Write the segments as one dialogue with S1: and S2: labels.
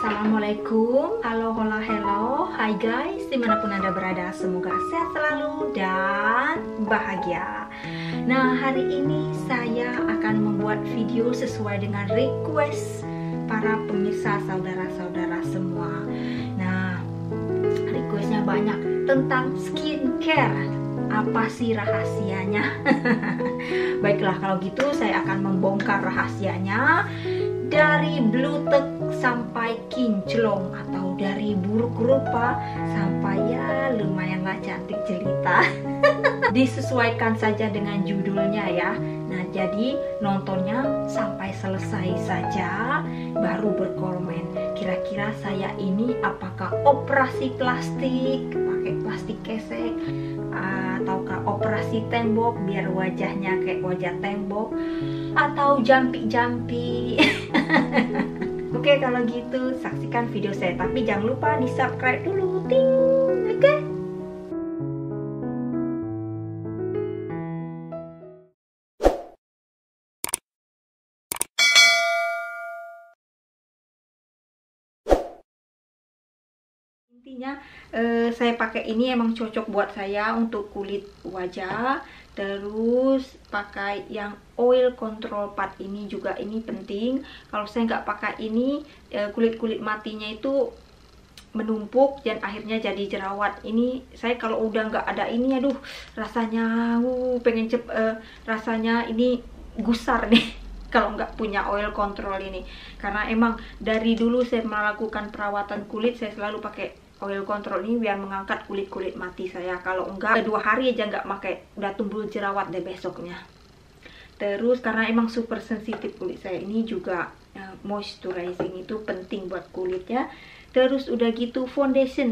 S1: Assalamualaikum, halo, hola, hello, hai guys, dimanapun anda berada, semoga sehat selalu dan bahagia. Nah, hari ini saya akan membuat video sesuai dengan request para pemirsa, saudara-saudara semua. Nah, requestnya banyak tentang skincare. Apa sih rahasianya? Baiklah, kalau gitu saya akan membongkar rahasianya. Dari blutek sampai kinclong, atau dari buruk rupa sampai ya lumayanlah cantik jelita. Disesuaikan saja dengan judulnya ya. Nah, jadi nontonnya sampai selesai saja, baru berkomen. Kira-kira saya ini apakah operasi plastik, pakai plastik kesek, ataukah operasi tembok biar wajahnya kayak wajah tembok, atau jampi-jampi. Oke, kalau gitu saksikan video saya, tapi jangan lupa di subscribe dulu, ting. Oke. Intinya saya pakai ini emang cocok buat saya untuk kulit wajah. Terus pakai yang oil control part ini juga, ini penting. Kalau saya nggak pakai ini, kulit-kulit matinya itu menumpuk dan akhirnya jadi jerawat. Ini saya kalau udah nggak ada ini, aduh rasanya pengen rasanya ini gusar nih. Kalau nggak punya oil control ini, karena emang dari dulu saya melakukan perawatan kulit, saya selalu pakai oil control ini biar mengangkat kulit-kulit mati saya. Kalau enggak, 2 hari aja nggak pakai udah tumbuh jerawat deh besoknya. Terus karena emang super sensitif kulit saya, ini juga moisturizing itu penting buat kulit ya. Terus udah gitu foundation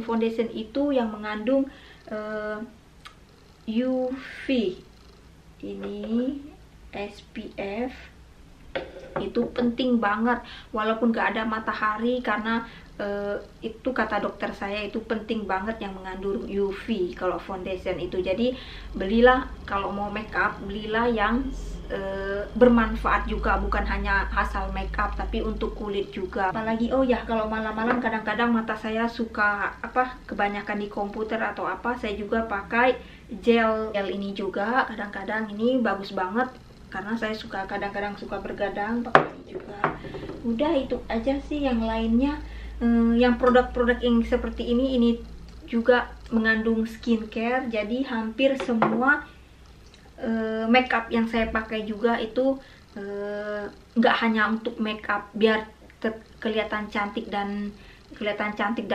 S1: itu yang mengandung UV, ini SPF, itu penting banget walaupun gak ada matahari, karena itu kata dokter saya itu penting banget yang mengandung UV kalau foundation itu. Jadi belilah kalau mau makeup, belilah yang bermanfaat juga, bukan hanya asal makeup tapi untuk kulit juga. Apalagi oh ya, kalau malam-malam kadang-kadang mata saya suka kebanyakan di komputer atau apa, saya juga pakai gel ini juga. Kadang-kadang ini bagus banget karena saya suka kadang-kadang suka bergadang pakai ini juga. Udah itu aja sih, yang lainnya yang produk-produk yang seperti ini juga mengandung skincare. Jadi hampir semua makeup yang saya pakai juga itu nggak hanya untuk makeup biar kelihatan cantik dan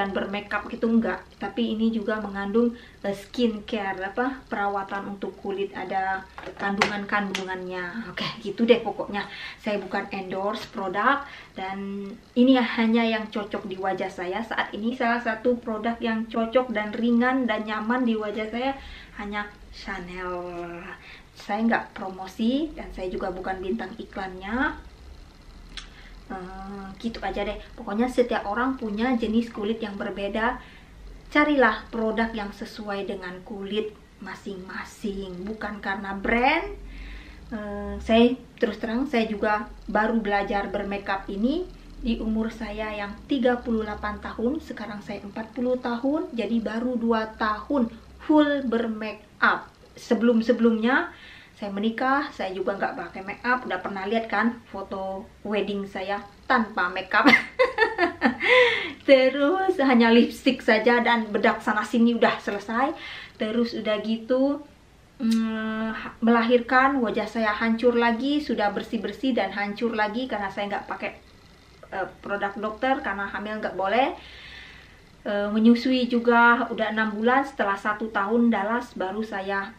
S1: bermakeup gitu, enggak, tapi ini juga mengandung skincare, perawatan untuk kulit, ada kandungannya. Oke, gitu deh pokoknya. Saya bukan endorse produk, dan ini hanya yang cocok di wajah saya saat ini. Salah satu produk yang cocok dan ringan dan nyaman di wajah saya hanya Chanel. Saya nggak promosi dan saya juga bukan bintang iklannya. Gitu aja deh. Pokoknya setiap orang punya jenis kulit yang berbeda. Carilah produk yang sesuai dengan kulit masing-masing, bukan karena brand. Saya terus terang, saya juga baru belajar bermakeup ini di umur saya yang 38 tahun. Sekarang saya 40 tahun, jadi baru 2 tahun full bermakeup. Sebelumnya saya menikah, saya juga nggak pakai makeup. Udah pernah lihat kan foto wedding saya tanpa makeup. Terus hanya lipstick saja dan bedak sana sini udah selesai. Terus udah gitu melahirkan, wajah saya hancur lagi, sudah bersih-bersih dan hancur lagi karena saya nggak pakai produk dokter karena hamil nggak boleh. Menyusui juga udah 6 bulan. Setelah 1 tahun Dallas, baru saya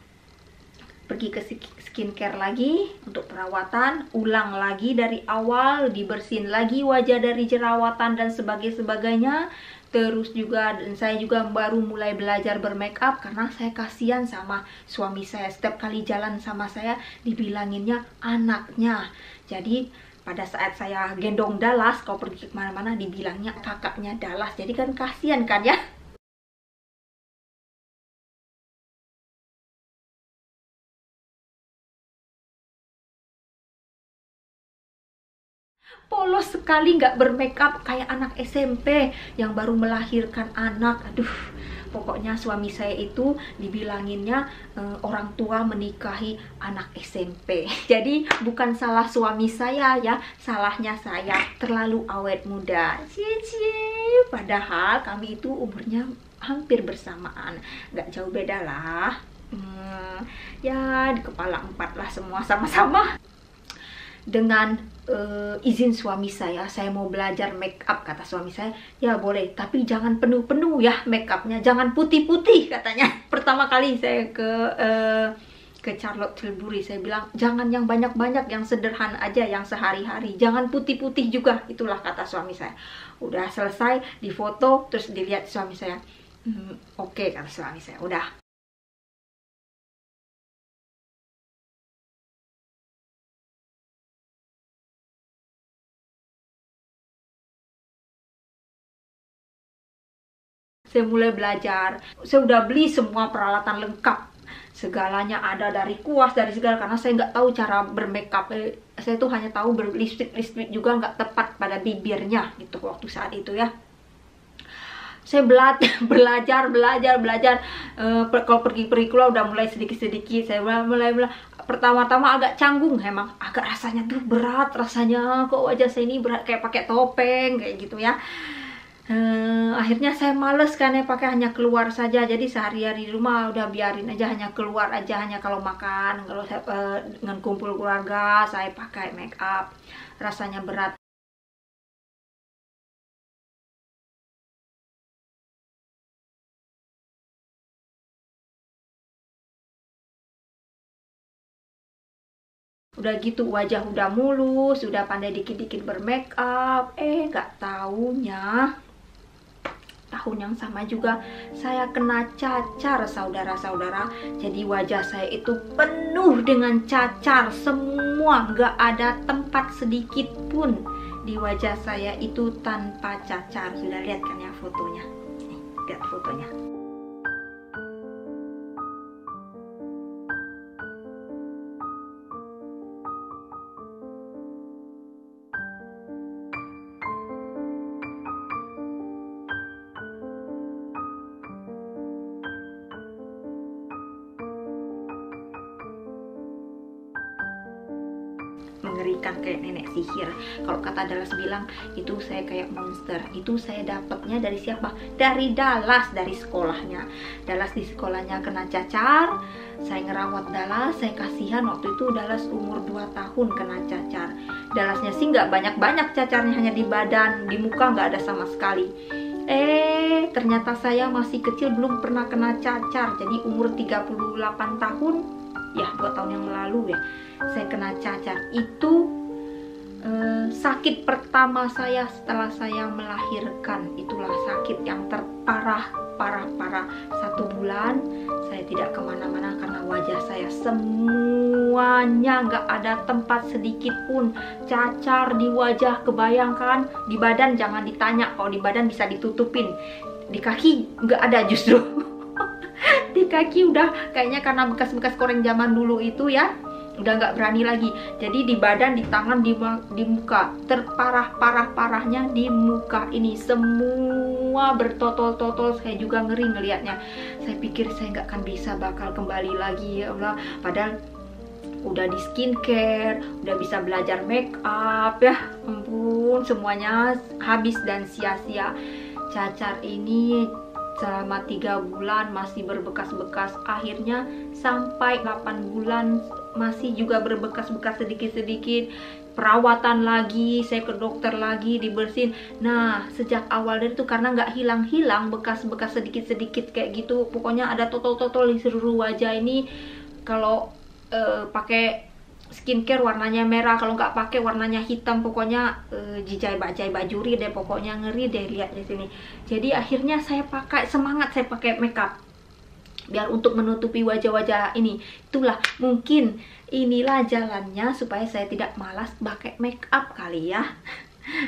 S1: pergi ke skincare lagi untuk perawatan, ulang lagi dari awal, dibersihin lagi wajah dari jerawatan dan sebagainya. Terus juga, dan saya juga baru mulai belajar bermakeup karena saya kasihan sama suami saya. Setiap kali jalan sama saya dibilanginnya anaknya. Jadi pada saat saya gendong Dallas, kalau pergi kemana-mana dibilangnya kakaknya Dallas. Jadi kan kasihan kan ya. Polos sekali, nggak bermakeup, kayak anak SMP yang baru melahirkan anak. Aduh, pokoknya suami saya itu dibilanginnya orang tua menikahi anak SMP. Jadi bukan salah suami saya ya, salahnya saya terlalu awet muda. Cie. Padahal kami itu umurnya hampir bersamaan, nggak jauh beda lah. Ya di kepala 4 lah, semua sama-sama. Dengan izin suami saya mau belajar make up, kata suami saya. Ya boleh, tapi jangan penuh-penuh ya make upnya, jangan putih-putih katanya. Pertama kali saya ke Charlotte Tilbury, saya bilang jangan yang banyak-banyak, yang sederhana aja, yang sehari-hari, jangan putih-putih juga. Itulah kata suami saya. Udah selesai difoto, terus dilihat suami saya. Oke, kata suami saya, udah. Saya mulai belajar. Saya udah beli semua peralatan lengkap. Segalanya ada, dari kuas, dari segala. Karena saya nggak tahu cara bermakeup. Saya tuh hanya tahu berlipstick juga nggak tepat pada bibirnya gitu waktu saat itu ya. Saya belajar. Kalau pergi keluar udah mulai sedikit-sedikit. Saya mulai pertama-tama agak canggung, emang agak rasanya tuh berat rasanya. Kok wajah saya ini berat kayak pakai topeng kayak gitu ya. Akhirnya saya males kan ya, pakai hanya keluar saja. Jadi sehari-hari di rumah udah biarin aja, hanya keluar aja, hanya kalau makan, kalau saya, dengan kumpul keluarga saya pakai make up. Rasanya berat. Udah gitu wajah udah mulus, udah pandai dikit-dikit bermake up. Gak taunya tahun yang sama juga saya kena cacar, saudara-saudara. Jadi wajah saya itu penuh dengan cacar semua, nggak ada tempat sedikit pun di wajah saya itu tanpa cacar. Sudah lihat kan ya fotonya? Nih, lihat fotonya. Mengerikan, kayak nenek sihir. Kalau kata Dallas bilang itu saya kayak monster. Itu saya dapatnya dari siapa? Dari Dallas, dari sekolahnya. Dallas di sekolahnya kena cacar. Saya ngerawat Dallas, saya kasihan. Waktu itu Dallas umur 2 tahun kena cacar. Dallasnya sih nggak banyak-banyak cacarnya, hanya di badan, di muka nggak ada sama sekali. Ternyata saya masih kecil, belum pernah kena cacar. Jadi umur 38 tahun, ya 2 tahun yang lalu ya, saya kena cacar. Itu sakit pertama saya setelah saya melahirkan. Itulah sakit yang terparah, parah. 1 bulan saya tidak kemana-mana karena wajah saya semuanya nggak ada tempat sedikit pun cacar di wajah. Kebayangkan, di badan jangan ditanya, kalau di badan bisa ditutupin, di kaki nggak ada justru. Di kaki udah kayaknya karena bekas-bekas koreng zaman dulu itu ya, udah nggak berani lagi. Jadi di badan, di tangan, di muka, terparah-parahnya di muka ini semua bertotol-totol. Saya juga ngeri ngelihatnya. Saya pikir saya nggak akan bisa bakal kembali lagi ya Allah. Padahal udah di skincare, udah bisa belajar make up ya ampun, semuanya habis dan sia-sia. Cacar ini selama 3 bulan masih berbekas-bekas. Akhirnya sampai 8 bulan masih juga berbekas-bekas sedikit-sedikit. Perawatan lagi, saya ke dokter lagi, dibersihin. Nah, sejak awal dari itu karena nggak hilang-hilang bekas-bekas sedikit-sedikit kayak gitu. Pokoknya ada totol-totol di seluruh wajah ini. Kalau pakai skincare warnanya merah, kalau nggak pakai warnanya hitam. Pokoknya jijai bajuri deh, pokoknya ngeri deh lihat di sini. Jadi akhirnya saya pakai, semangat saya pakai makeup biar untuk menutupi wajah-wajah ini. Itulah mungkin inilah jalannya supaya saya tidak malas pakai makeup kali ya.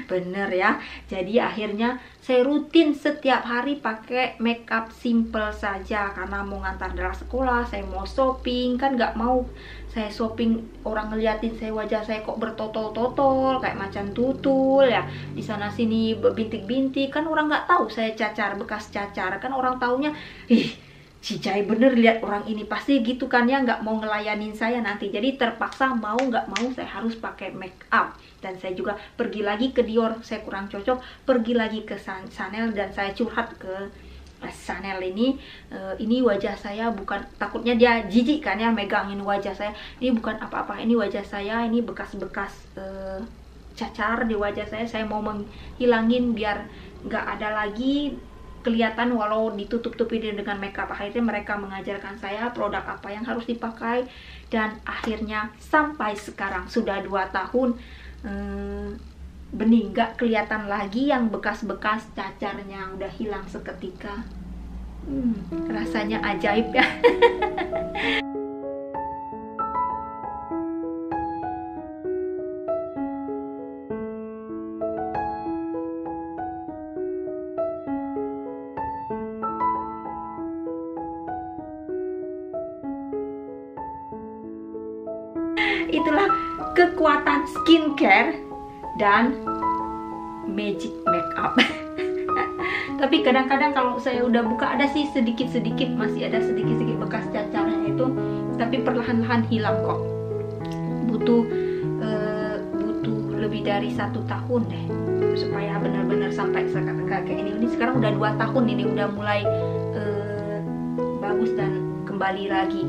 S1: Bener ya. Jadi akhirnya saya rutin setiap hari pakai makeup simple saja karena mau ngantar Dara sekolah, saya mau shopping kan, nggak mau saya shopping, orang ngeliatin saya, wajah saya kok bertotol-totol kayak macan tutul ya, di sana sini bintik-bintik, kan orang nggak tahu saya cacar, bekas cacar, kan orang taunya ih si Jai bener lihat orang ini pasti gitu kan ya, nggak mau ngelayanin saya nanti. Jadi terpaksa mau nggak mau saya harus pakai make up. Dan saya juga pergi lagi ke Dior, saya kurang cocok, pergi lagi ke Chanel, dan saya curhat ke Chanel ini wajah saya bukan, takutnya dia jijik kan ya megangin wajah saya, ini bukan apa-apa, ini wajah saya, ini bekas-bekas cacar di wajah saya mau menghilangin biar nggak ada lagi kelihatan walau ditutup-tutupi dengan makeup. Akhirnya mereka mengajarkan saya produk apa yang harus dipakai, dan akhirnya sampai sekarang sudah 2 tahun bening, nggak kelihatan lagi yang bekas-bekas cacarnya, udah hilang seketika. Rasanya ajaib ya. Itulah kekuatan skincare dan magic makeup. Tapi kadang-kadang kalau saya udah buka ada sih sedikit-sedikit, masih ada sedikit-sedikit bekas cacarnya itu, tapi perlahan-lahan hilang kok. Butuh lebih dari 1 tahun deh supaya benar-benar sampai kayak ini. Sekarang udah 2 tahun ini, udah mulai bagus dan kembali lagi.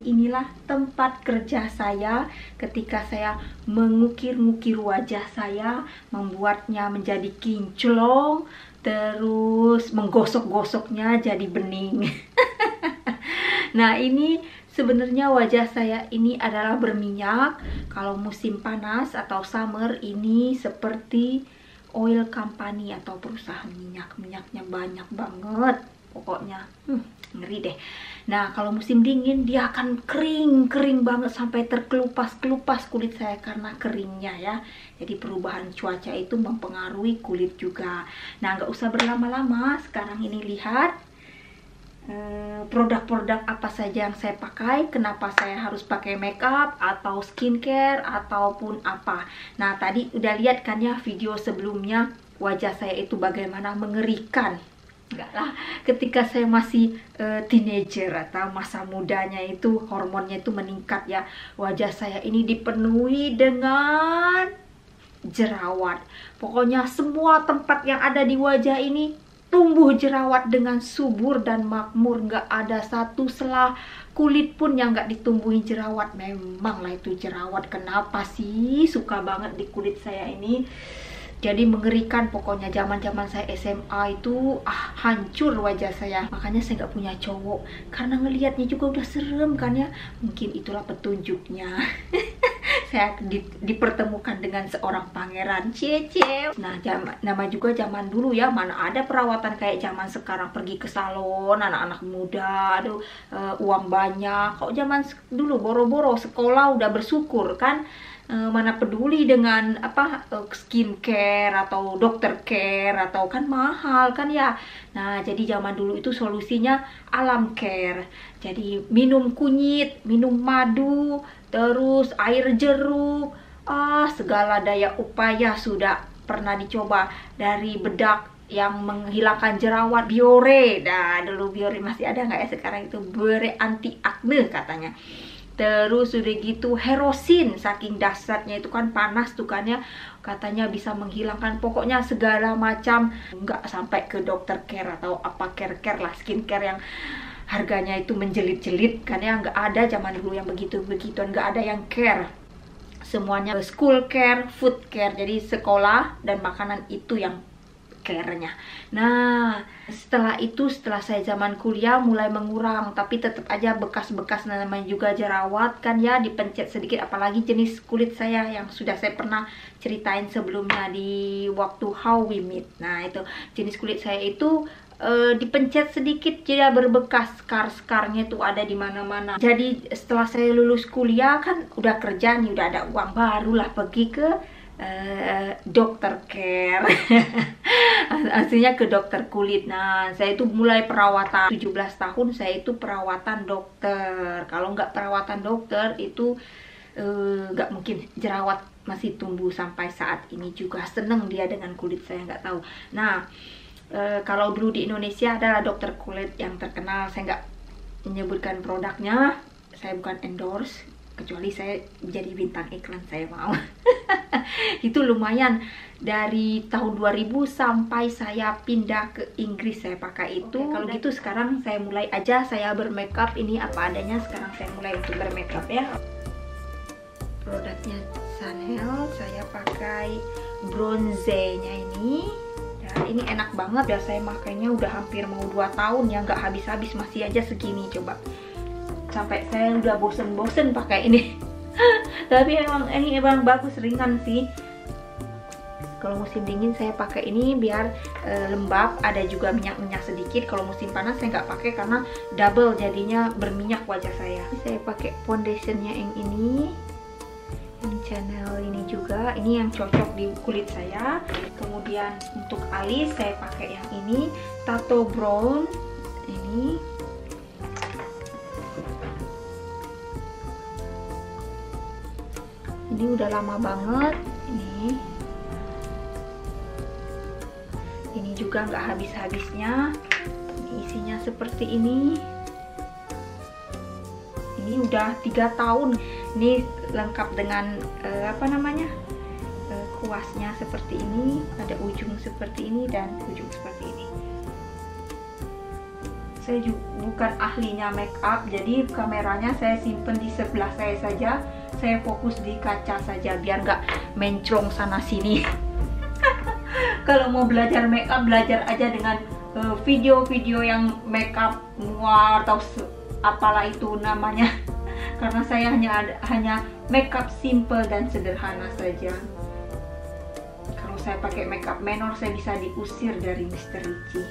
S1: Inilah tempat kerja saya ketika saya mengukir-ngukir wajah saya, membuatnya menjadi kinclong, terus menggosok-gosoknya jadi bening. Nah, ini sebenarnya wajah saya ini adalah berminyak. Kalau musim panas atau summer ini seperti oil company atau perusahaan minyak. Minyaknya banyak banget pokoknya. Ngeri deh. Nah, kalau musim dingin dia akan kering banget sampai terkelupas-kelupas kulit saya karena keringnya ya. Jadi perubahan cuaca itu mempengaruhi kulit juga. Nah, nggak usah berlama-lama. Sekarang ini lihat produk-produk apa saja yang saya pakai, kenapa saya harus pakai makeup atau skincare ataupun apa. Nah, tadi udah lihat kan ya video sebelumnya wajah saya itu bagaimana mengerikan. Enggak lah, ketika saya masih teenager atau masa mudanya itu hormonnya itu meningkat ya, wajah saya ini dipenuhi dengan jerawat. Pokoknya semua tempat yang ada di wajah ini tumbuh jerawat dengan subur dan makmur, nggak ada satu selah kulit pun yang nggak ditumbuhi jerawat. Memang lah itu jerawat, kenapa sih suka banget di kulit saya ini. Jadi mengerikan pokoknya. Zaman-zaman saya SMA itu hancur wajah saya. Makanya saya nggak punya cowok, karena ngelihatnya juga udah serem kan ya. Mungkin itulah petunjuknya. Saya dipertemukan dengan seorang pangeran. Cece. Nah, nama juga zaman dulu ya, mana ada perawatan kayak zaman sekarang, pergi ke salon anak-anak muda, aduh, uang banyak. Kok zaman dulu boro-boro sekolah udah bersyukur kan. Mana peduli dengan skincare atau dokter care, atau kan mahal kan ya. Nah, jadi zaman dulu itu solusinya alam care. Jadi minum kunyit, minum madu, terus air jeruk, segala daya upaya sudah pernah dicoba. Dari bedak yang menghilangkan jerawat, Biore. Nah, dulu Biore masih ada nggak ya sekarang, itu Biore anti acne katanya. Terus udah gitu Herosin, saking dahsyatnya itu kan panas tuh kan ya, katanya bisa menghilangkan pokoknya segala macam. Nggak sampai ke dokter care atau apa care lah, skincare yang harganya itu menjelit-jelit kan ya, nggak ada zaman dulu yang begitu-begituan, nggak ada yang care. Semuanya school care, food care, jadi sekolah dan makanan itu yang care-nya. Nah, setelah itu, setelah saya zaman kuliah mulai mengurang, tapi tetap aja bekas-bekas, namanya juga jerawat kan ya, dipencet sedikit. Apalagi jenis kulit saya yang sudah saya pernah ceritain sebelumnya di waktu How We Meet. Nah, itu jenis kulit saya itu dipencet sedikit jadi berbekas, skar-skarnya itu ada di mana-mana. Jadi setelah saya lulus kuliah kan udah kerja nih, udah ada uang, barulah pergi ke dokter care. Aslinya ke dokter kulit. Nah, saya itu mulai perawatan 17 tahun, saya itu perawatan dokter. Kalau nggak perawatan dokter itu nggak mungkin jerawat masih tumbuh sampai saat ini juga. Seneng dia dengan kulit saya, nggak tahu. Nah, kalau dulu di Indonesia adalah dokter kulit yang terkenal. Saya nggak menyebutkan produknya, saya bukan endorse, kecuali saya jadi bintang iklan saya mau. Itu lumayan, dari tahun 2000 sampai saya pindah ke Inggris saya pakai itu. Kalau gitu sekarang saya mulai aja, saya bermakeup ini apa adanya. Sekarang saya mulai untuk bermakeup ya. Produknya Chanel, saya pakai bronze-nya ini. Dan ini enak banget ya, saya makainya udah hampir mau 2 tahun ya, nggak habis-habis, masih aja segini. Coba, sampai saya udah bosen-bosen pakai ini. Tapi emang ini emang bagus, ringan sih. Kalau musim dingin saya pakai ini biar lembab, ada juga minyak-minyak sedikit. Kalau musim panas saya nggak pakai karena double, jadinya berminyak wajah saya. Saya pakai foundationnya yang ini Chanel ini juga, ini yang cocok di kulit saya. Kemudian untuk alis saya pakai yang ini Tattoo Brown ini. Ini udah lama banget ini juga nggak habis-habisnya. Ini isinya seperti ini udah 3 tahun. Ini lengkap dengan apa namanya, kuasnya seperti ini, ada ujung seperti ini dan ujung seperti ini. Saya juga bukan ahlinya make up, jadi kameranya saya simpen di sebelah saya saja. Saya fokus di kaca saja biar nggak menclong sana sini. Kalau mau belajar make up, belajar aja dengan video-video yang make up noir atau apalah itu namanya. Karena saya hanya make up simple dan sederhana saja. Kalau saya pakai make up menor, saya bisa diusir dari Mr. Ricci.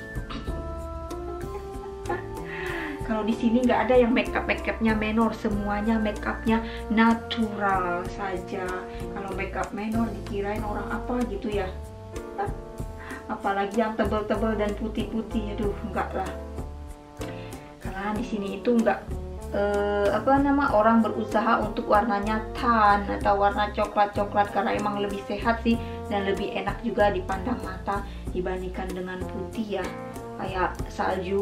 S1: Kalau di sini nggak ada yang makeupnya menor, semuanya makeupnya natural saja. Kalau makeup menor dikirain orang apa gitu ya. Apalagi yang tebel-tebel dan putih-putih, aduh enggak lah. Karena di sini itu enggak orang berusaha untuk warnanya tan atau warna coklat-coklat, karena emang lebih sehat sih dan lebih enak juga dipandang mata dibandingkan dengan putih ya, kayak salju.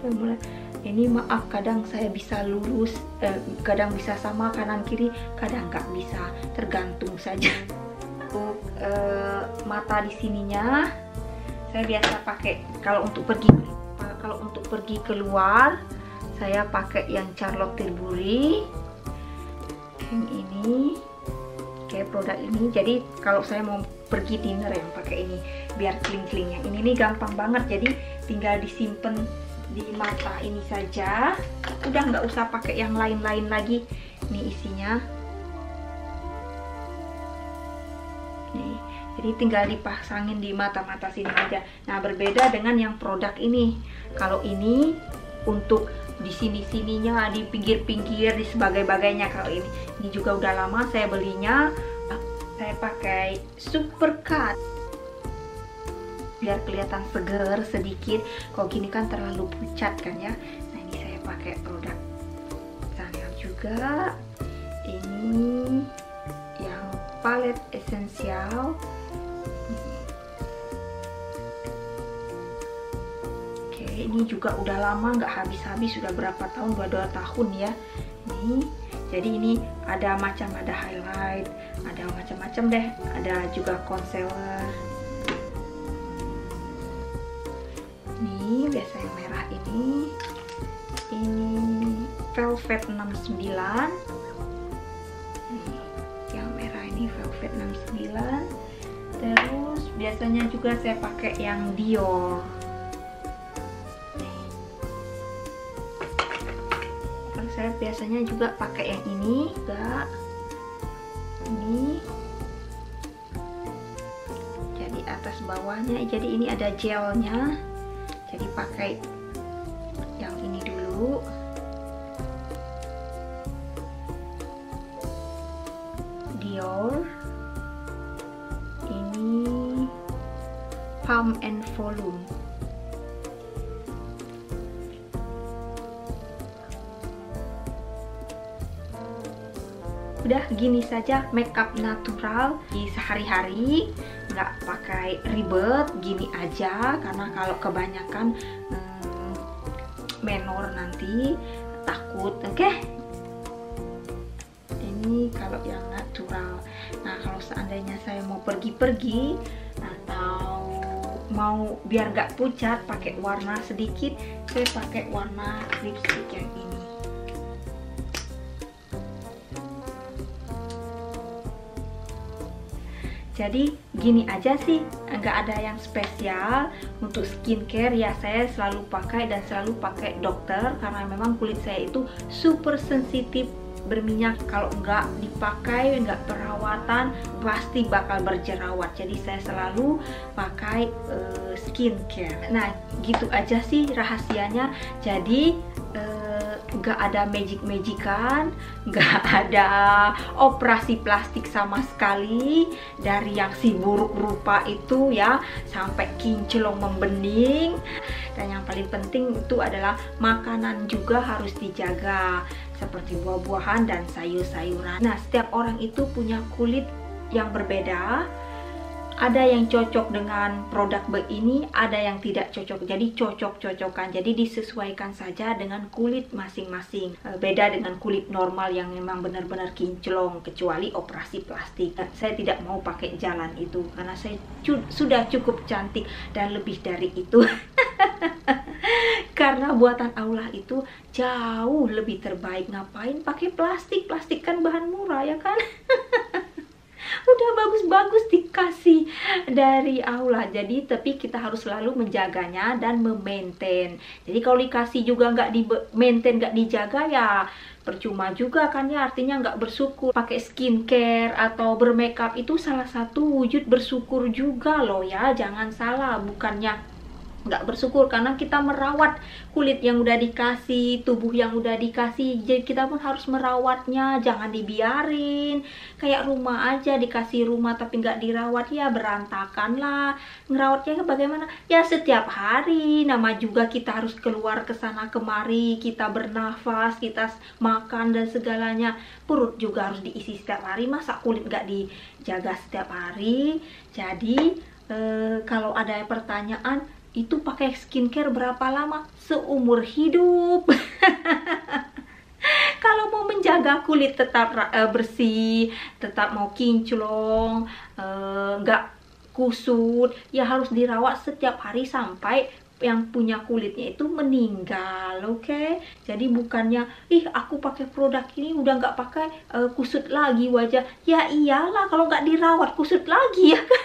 S1: Saya mulai ini, maaf kadang saya bisa lurus, kadang bisa sama kanan kiri, kadang nggak bisa, tergantung saja. Untuk mata di sininya saya biasa pakai kalau untuk pergi keluar saya pakai yang Charlotte Tilbury yang ini, kayak produk ini. Jadi kalau saya mau pergi dinner yang pakai ini biar kling-kling. Yang ini nih gampang banget, jadi tinggal disimpan di mata ini saja, udah nggak usah pakai yang lain-lain lagi. Nih isinya nih, jadi tinggal dipasangin di mata-mata sini aja. Nah, berbeda dengan yang produk ini. Kalau ini untuk di sini-sininya, di pinggir-pinggir, di sebagai-bagainya. Kalau ini juga udah lama saya belinya. Saya pakai Supercut biar kelihatan seger sedikit. Kalau gini kan terlalu pucat kan ya. Nah, ini saya pakai produk Chanel juga. Ini yang Palette Essential. Oke, ini juga udah lama, nggak habis-habis, sudah berapa tahun, 2 tahun ya. Ini jadi ini ada highlight, ada macam-macam deh, ada juga concealer. Ini biasa yang merah ini Velvet 69. Yang merah ini Velvet 69. Terus biasanya juga saya pakai yang Dior. Saya biasanya juga pakai yang ini juga. Ini jadi atas bawahnya, jadi ini ada gelnya, jadi pakai yang ini dulu. Dior. Ini Palm and Volume. Udah gini saja makeup natural di sehari-hari, nggak pakai ribet, gini aja. Karena kalau kebanyakan menor nanti takut. Oke? Ini kalau yang natural. Nah, kalau seandainya saya mau pergi-pergi atau mau biar nggak pucat pakai warna sedikit, saya pakai warna lipstick yang ini. Jadi gini aja sih, nggak ada yang spesial. Untuk skincare ya saya selalu pakai dan selalu pakai dokter, karena memang kulit saya itu super sensitif berminyak. Kalau nggak dipakai, nggak perawatan, pasti bakal berjerawat. Jadi saya selalu pakai skincare. Nah gitu aja sih rahasianya. Jadi nggak ada magic-magican, nggak ada operasi plastik sama sekali. Dari yang si buruk rupa itu ya, sampai kinclong membening. Dan yang paling penting itu adalah makanan juga harus dijaga, seperti buah-buahan dan sayur-sayuran. Nah, setiap orang itu punya kulit yang berbeda. Ada yang cocok dengan produk ini, ada yang tidak cocok. Jadi cocok-cocokan. Jadi disesuaikan saja dengan kulit masing-masing. Beda dengan kulit normal yang memang benar-benar kinclong, kecuali operasi plastik. Saya tidak mau pakai jalan itu karena saya sudah cukup cantik dan lebih dari itu. Karena buatan Allah itu jauh lebih terbaik. Ngapain pakai plastik? Plastik kan bahan murah ya kan? Udah bagus-bagus dikasih dari Allah. Jadi tapi kita harus selalu menjaganya dan memaintain. Jadi kalau dikasih juga nggak di maintain, nggak dijaga, ya percuma juga kan ya. Artinya nggak bersyukur. Pakai skincare atau bermakeup itu salah satu wujud bersyukur juga loh ya. Jangan salah, bukannya nggak bersyukur, karena kita merawat kulit yang udah dikasih, tubuh yang udah dikasih. Jadi kita pun harus merawatnya, jangan dibiarin kayak rumah aja. Dikasih rumah tapi nggak dirawat, ya berantakan lah. Ngerawatnya bagaimana? Ya setiap hari. Nama juga kita harus keluar ke sana kemari, kita bernafas, kita makan dan segalanya. Perut juga harus diisi setiap hari. Masa kulit nggak dijaga setiap hari? Jadi kalau ada pertanyaan, itu pakai skincare berapa lama? Seumur hidup. Kalau mau menjaga kulit tetap bersih, tetap mau kinclong, nggak kusut, ya harus dirawat setiap hari sampai yang punya kulitnya itu meninggal. Oke? Jadi bukannya aku pakai produk ini udah nggak pakai kusut lagi wajah. Ya iyalah, kalau nggak dirawat kusut lagi ya kan.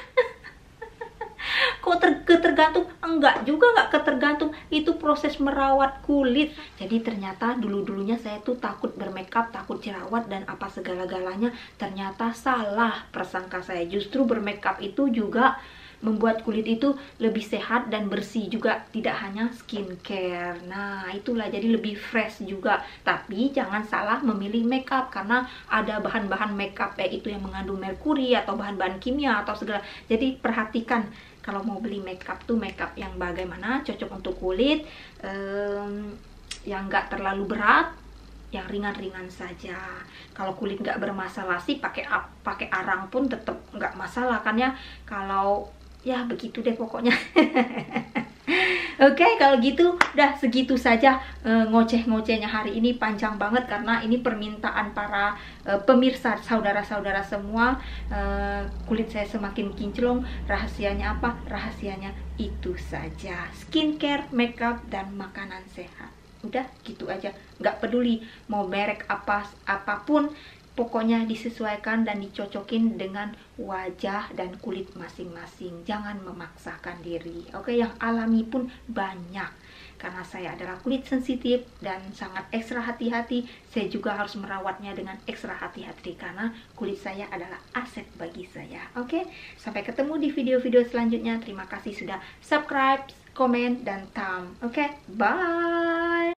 S1: Kok ketergantung? Enggak juga, nggak ketergantung. Itu proses merawat kulit. Jadi ternyata dulunya saya tuh takut bermakeup, takut jerawat dan apa segala-galanya. Ternyata salah prasangka saya. Justru bermakeup itu juga membuat kulit itu lebih sehat dan bersih juga, tidak hanya skincare. Nah itulah, jadi lebih fresh juga. Tapi jangan salah memilih makeup, karena ada bahan-bahan makeup itu yang mengandung merkuri atau bahan-bahan kimia atau segala. Jadi perhatikan kalau mau beli makeup tuh makeup yang bagaimana, cocok untuk kulit, yang nggak terlalu berat, yang ringan-ringan saja. Kalau kulit nggak bermasalah sih pakai arang pun tetap nggak masalah kan ya. Kalau ya begitu deh pokoknya. Oke, kalau gitu udah segitu saja ngoceh-ngocehnya hari ini. Panjang banget karena ini permintaan para pemirsa, saudara-saudara semua. Kulit saya semakin kinclong. Rahasianya apa? Rahasianya itu saja: skincare, makeup, dan makanan sehat. Udah gitu aja, nggak peduli mau merek apapun, pokoknya disesuaikan dan dicocokin dengan wajah dan kulit masing-masing. Jangan memaksakan diri. Oke, yang alami pun banyak. Karena saya adalah kulit sensitif dan sangat ekstra hati-hati, saya juga harus merawatnya dengan ekstra hati-hati karena kulit saya adalah aset bagi saya. Oke, sampai ketemu di video-video selanjutnya. Terima kasih sudah subscribe, komen, dan thumb. Oke, bye.